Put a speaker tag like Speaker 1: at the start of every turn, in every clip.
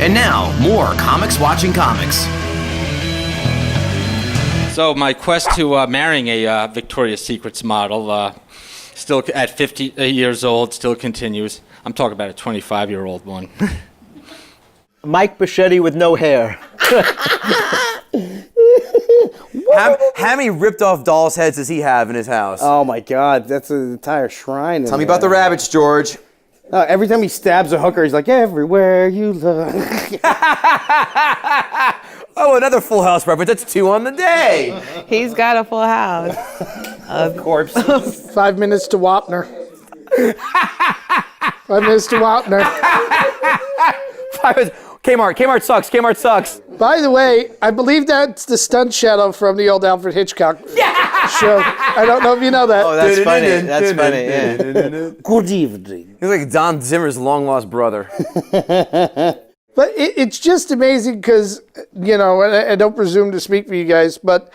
Speaker 1: And now, more Comics Watching Comics.
Speaker 2: So my quest to marrying a Victoria's Secrets model, still at 50 years old, still continues. I'm talking about a 25-year-old one.
Speaker 3: Mike Bichetti with no hair.
Speaker 4: How many ripped off dolls' heads does he have in his house?
Speaker 3: Oh my God, that's an entire shrine.
Speaker 4: Tell me about the rabbits, George.
Speaker 3: Every time he stabs a hooker, he's like, everywhere you look.
Speaker 4: Oh, another Full House reference. That's 2 on the day.
Speaker 5: He's got a full house.
Speaker 4: Of corpses.
Speaker 6: 5 minutes to Wapner. 5 minutes to Wapner.
Speaker 4: Kmart sucks. Kmart sucks.
Speaker 6: By the way, I believe that's the stunt shadow from the old Alfred Hitchcock show. I don't know if you know that.
Speaker 3: Oh, that's funny. That's funny. Yeah. Good evening.
Speaker 4: He's like Don Zimmer's long-lost brother.
Speaker 6: But it's just amazing because, you know, and I don't presume to speak for you guys, but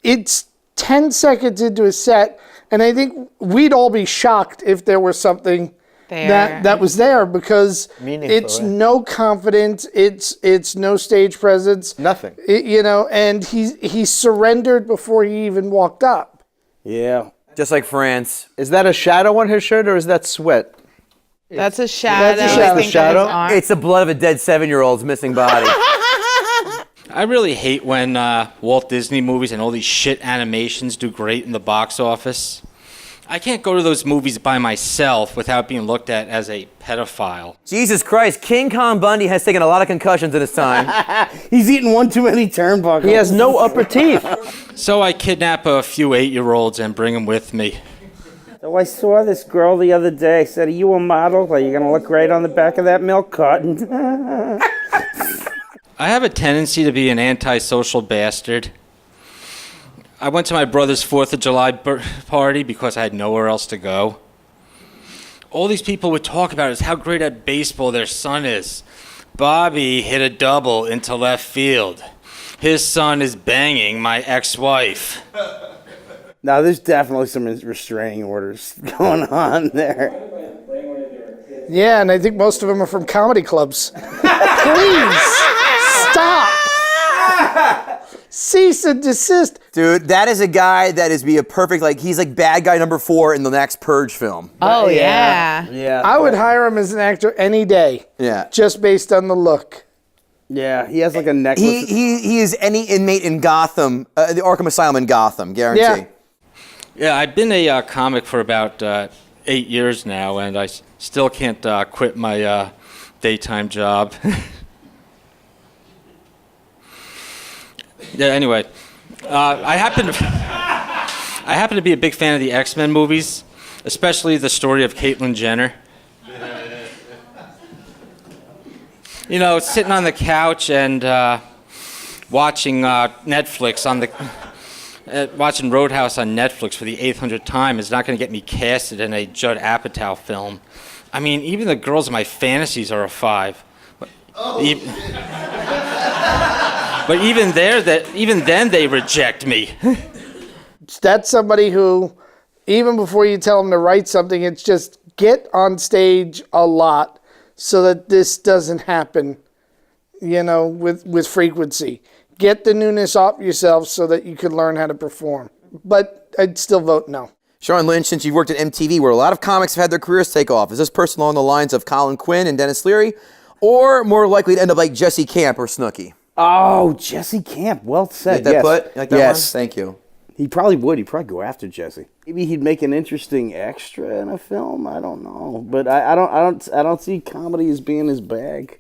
Speaker 6: it's 10 seconds into a set, and I think we'd all be shocked if there was something that was there, because it's no confidence, it's no stage presence,
Speaker 3: nothing.
Speaker 6: You know, and he surrendered before he even walked up.
Speaker 3: Yeah.
Speaker 4: Just like France.
Speaker 3: Is that a shadow on his shirt or is that sweat?
Speaker 5: That's a shadow.
Speaker 6: That's a
Speaker 5: shadow.
Speaker 4: It's the blood of a dead 7-year-old's missing body.
Speaker 2: I really hate when Walt Disney movies and all these shit animations do great in the box office. I can't go to those movies by myself without being looked at as a pedophile.
Speaker 4: Jesus Christ, King Kong Bundy has taken a lot of concussions in his time.
Speaker 3: He's eaten one too many turnbuckles. He has no upper teeth.
Speaker 2: So I kidnap a few 8-year-olds and bring them with me.
Speaker 3: So I saw this girl the other day. I said, are you a model? Are you going to look great on the back of that milk carton?
Speaker 2: I have a tendency to be an antisocial bastard. I went to my brother's 4th of July party because I had nowhere else to go. All these people would talk about is how great at baseball their son is. Bobby hit a double into left field. His son is banging my ex-wife.
Speaker 3: Now, there's definitely some restraining orders going on there.
Speaker 6: Yeah, and I think most of them are from comedy clubs. Please, stop. Cease and desist.
Speaker 4: Dude, that is a guy that is be a perfect, like, he's like bad guy number 4 in the next Purge film.
Speaker 5: Oh, yeah.
Speaker 3: Yeah.
Speaker 6: I would hire him as an actor any day.
Speaker 4: Yeah.
Speaker 6: Just based on the look.
Speaker 3: Yeah, he has like a necklace.
Speaker 4: He is any inmate in Gotham, the Arkham Asylum in Gotham, guarantee.
Speaker 6: Yeah.
Speaker 2: Yeah, I've been a comic for about 8 years now, and I still can't quit my daytime job. Yeah, anyway, I happen to be a big fan of the X-Men movies, especially the story of Caitlyn Jenner. You know, sitting on the couch and watching Netflix watching Roadhouse on Netflix for the 800th time is not going to get me casted in a Judd Apatow film. I mean, even the girls in my fantasies are a 5. But even then, they reject me.
Speaker 6: That's somebody who, even before you tell them to write something, it's just get on stage a lot so that this doesn't happen, you know, with frequency. Get the newness off yourself so that you can learn how to perform. But I'd still vote no.
Speaker 4: Sean Lynch, since you've worked at MTV, where a lot of comics have had their careers take off, is this person along the lines of Colin Quinn and Dennis Leary, or more likely to end up like Jesse Camp or Snooki?
Speaker 3: Oh, Jesse Camp. Well said.
Speaker 4: You like that put? You like that one? Thank you.
Speaker 3: He probably would. He'd probably go after Jesse. Maybe he'd make an interesting extra in a film. I don't know, but I don't see comedy as being his bag.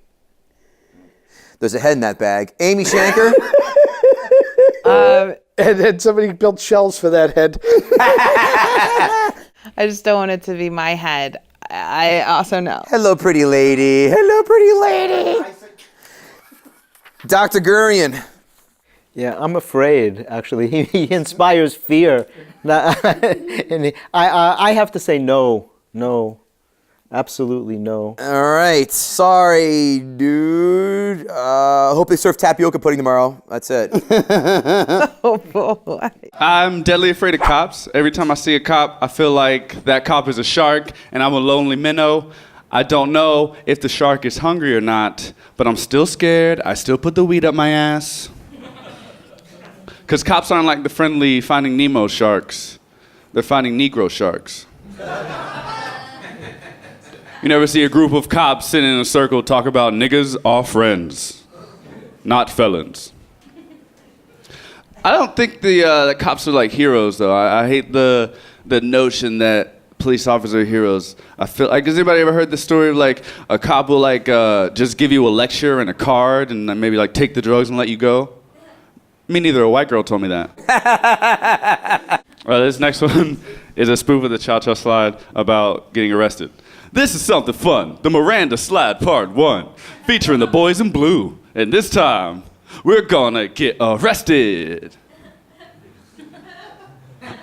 Speaker 4: There's a head in that bag. Amy Shanker.
Speaker 6: And then somebody built shelves for that head.
Speaker 5: I just don't want it to be my head. I also know.
Speaker 4: Hello, pretty lady. Hello, pretty lady. Dr. Gurian.
Speaker 3: Yeah, I'm afraid, actually. He inspires fear. And I have to say no. No. Absolutely no.
Speaker 4: All right. Sorry, dude. Hope they serve tapioca pudding tomorrow. That's it.
Speaker 5: Oh, boy.
Speaker 7: I'm deadly afraid of cops. Every time I see a cop, I feel like that cop is a shark and I'm a lonely minnow. I don't know if the shark is hungry or not, but I'm still scared. I still put the weed up my ass. Because cops aren't like the friendly Finding Nemo sharks. They're finding Negro sharks. You never see a group of cops sitting in a circle talk about niggas are friends, not felons. I don't think the cops are like heroes, though. I hate the notion that police officers are heroes. I feel like, has anybody ever heard the story of like a cop will like just give you a lecture and a card and then maybe like take the drugs and let you go? Me neither. A white girl told me that. Well, this next one is a spoof of the Cha-Cha Slide about getting arrested. This is something fun. The Miranda Slide Part 1, featuring the boys in blue. And this time, we're gonna get arrested.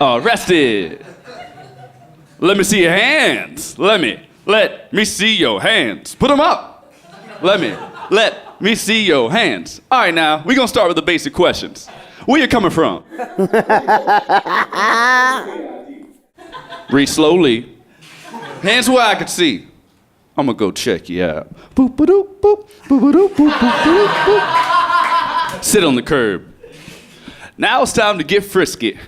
Speaker 7: Arrested. Let me see your hands. Let me see your hands. Put them up. Let me see your hands. All right, now, we're gonna start with the basic questions. Where you coming from? Read slowly. Hands where I can see. I'm gonna go check you out. Boop, ba-doop, boop, boop, ba-doop, boop, boop, boop, boop. Sit on the curb. Now it's time to get frisky.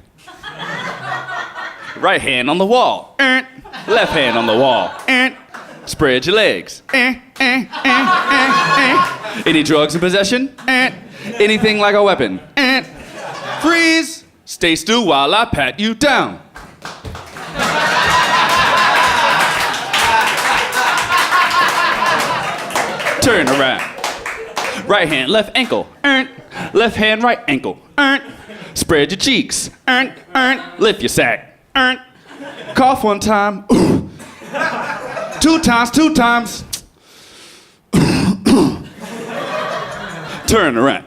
Speaker 7: Right hand on the wall. Left hand on the wall. Spread your legs. Any drugs in possession? Anything like a weapon? Freeze. Stay still while I pat you down. Turn around. Right hand, left ankle. Left hand, right ankle. Spread your cheeks. Lift your sack. Cough one time. Two times. Turn around.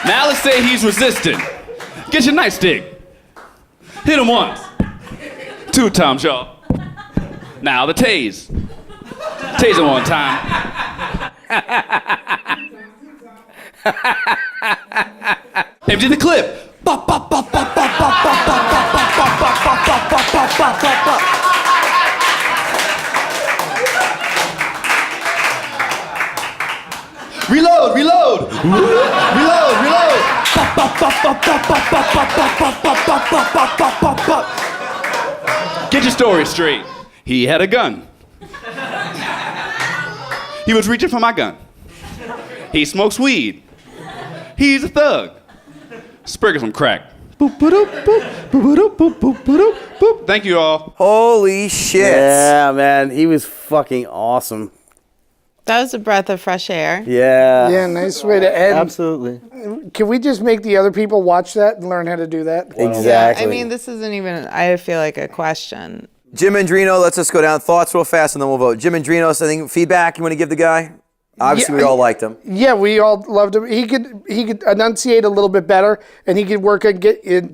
Speaker 7: Now let's say he's resistant. Get your nightstick. Hit him once. 2 times, y'all. Now the tase. Tase him one time. Empty the clip. Reload. Reload. Get your story straight. He had a gun. He was reaching for my gun. He smokes weed. He's a thug. Sprig some crack. Boop, ba-doop, boop, ba-doop, boop, boop, ba-doop, boop. Thank you all.
Speaker 4: Holy shit.
Speaker 8: Yeah, man, he was fucking awesome.
Speaker 5: That was a breath of fresh air.
Speaker 8: Yeah.
Speaker 6: Yeah, nice way to end.
Speaker 3: Absolutely.
Speaker 6: Can we just make the other people watch that and learn how to do that?
Speaker 8: Exactly.
Speaker 5: I mean, this isn't even, I feel like, a question.
Speaker 4: Jim Andrino, let's just go down thoughts real fast and then we'll vote. Jim Andrino, anything feedback you want to give the guy? Obviously, we all liked him.
Speaker 6: Yeah, we all loved him. He could enunciate a little bit better, and he could work on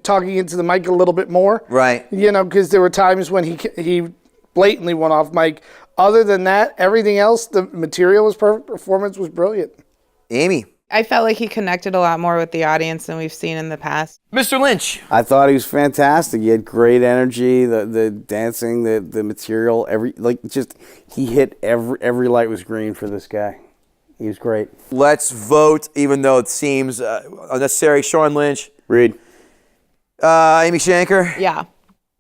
Speaker 6: talking into the mic a little bit more.
Speaker 4: Right.
Speaker 6: You know, because there were times when he blatantly went off mic. Other than that, everything else, the material was perfect. Performance was brilliant.
Speaker 4: Amy.
Speaker 5: I felt like he connected a lot more with the audience than we've seen in the past.
Speaker 4: Mr. Lynch.
Speaker 8: I thought he was fantastic. He had great energy, the dancing, the material, he hit every light was green for this guy. He was great.
Speaker 4: Let's vote, even though it seems unnecessary. Sean Lynch.
Speaker 8: Reid.
Speaker 4: Amy Shanker.
Speaker 5: Yeah.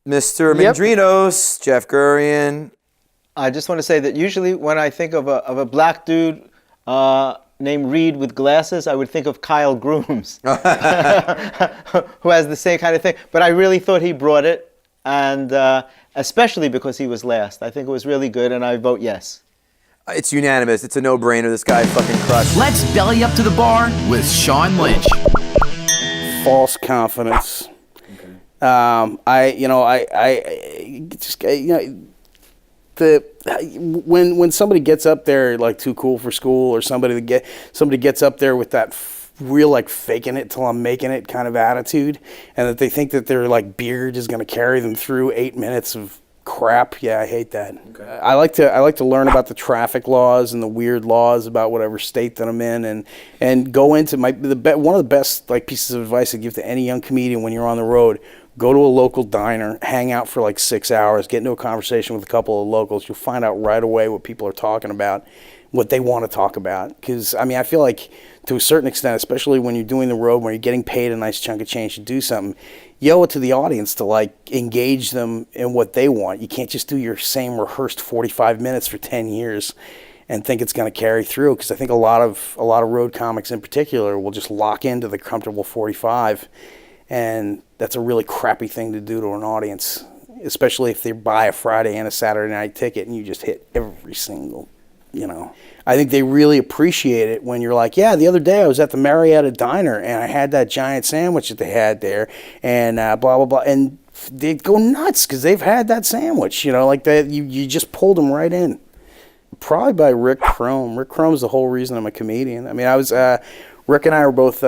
Speaker 4: Mr. Mandrinos. Jeff Gurian.
Speaker 3: I just want to say that usually when I think of a black dude named Reid with glasses, I would think of Kyle Grooms, who has the same kind of thing. But I really thought he brought it, and especially because he was last. I think it was really good, and I vote yes.
Speaker 4: It's unanimous. It's a no-brainer. This guy fucking crushed.
Speaker 1: Let's belly up to the bar with Sean Lynch.
Speaker 8: False confidence. When somebody gets up there like too cool for school, or somebody gets up there with that real like faking it till I'm making it kind of attitude, and that they think that their like beard is going to carry them through 8 minutes of crap. Yeah, I hate that. Okay. I like to learn about the traffic laws and the weird laws about whatever state that I'm in, and go into one of the best like pieces of advice I give to any young comedian when you're on the road. Go to a local diner, hang out for like 6 hours, get into a conversation with a couple of locals. You'll find out right away what people are talking about, what they want to talk about. Because, I mean, I feel like to a certain extent, especially when you're doing the road, when you're getting paid a nice chunk of change to do something, you owe it to the audience to like engage them in what they want. You can't just do your same rehearsed 45 minutes for 10 years and think it's going to carry through. Because I think a lot of road comics in particular will just lock into the comfortable 45. And that's a really crappy thing to do to an audience, especially if they buy a Friday and a Saturday night ticket and you just hit every single, you know. I think they really appreciate it when you're like, yeah, the other day I was at the Marietta Diner and I had that giant sandwich that they had there and blah, blah, blah. And they go nuts because they've had that sandwich, you know, like that. You just pulled them right in. Probably by Rick Chrome. Rick Chrome's the whole reason I'm a comedian. I mean, Rick and I were both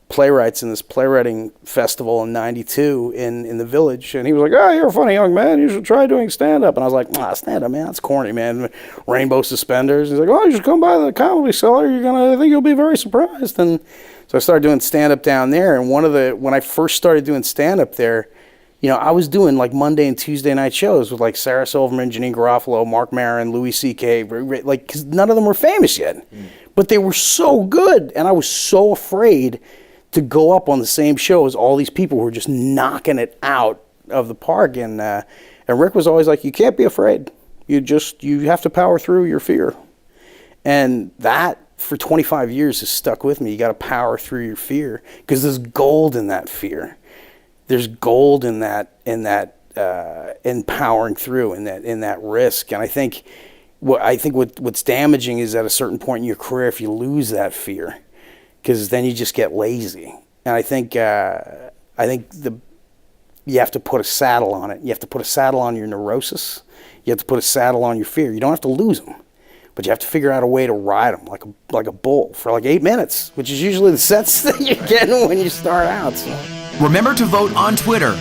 Speaker 8: playwrights in this playwriting festival in '92 in the Village, and he was like, "Oh, you're a funny young man. You should try doing stand-up." And I was like, stand-up, man, that's corny, man. Rainbow suspenders. He's like, "Oh, you should come by the Comedy Cellar. I think you'll be very surprised." And so I started doing stand-up down there. And when I first started doing stand-up there, you know, I was doing like Monday and Tuesday night shows with like Sarah Silverman, Janine Garofalo, Mark Maron, Louis C.K., like, because none of them were famous yet. But they were so good, and I was so afraid to go up on the same show as all these people who were just knocking it out of the park. And Rick was always like, you can't be afraid. You have to power through your fear. And that, for 25 years, has stuck with me. You got to power through your fear because there's gold in that fear. There's gold in that in powering through, in that risk. And I think what's damaging is at a certain point in your career if you lose that fear, because then you just get lazy. And I think you have to put a saddle on it. You have to put a saddle on your neurosis. You have to put a saddle on your fear. You don't have to lose them, but you have to figure out a way to ride them like a bull for like 8 minutes, which is usually the sets that you're getting when you start out. So.
Speaker 1: Remember to vote on Twitter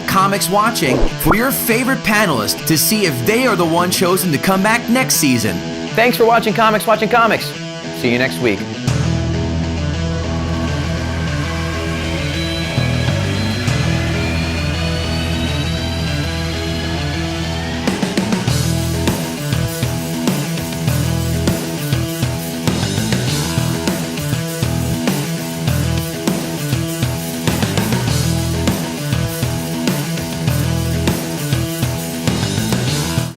Speaker 1: @ComicsWatching for your favorite panelist to see if they are the one chosen to come back next season.
Speaker 9: Thanks for watching Comics Watching Comics. See you next week.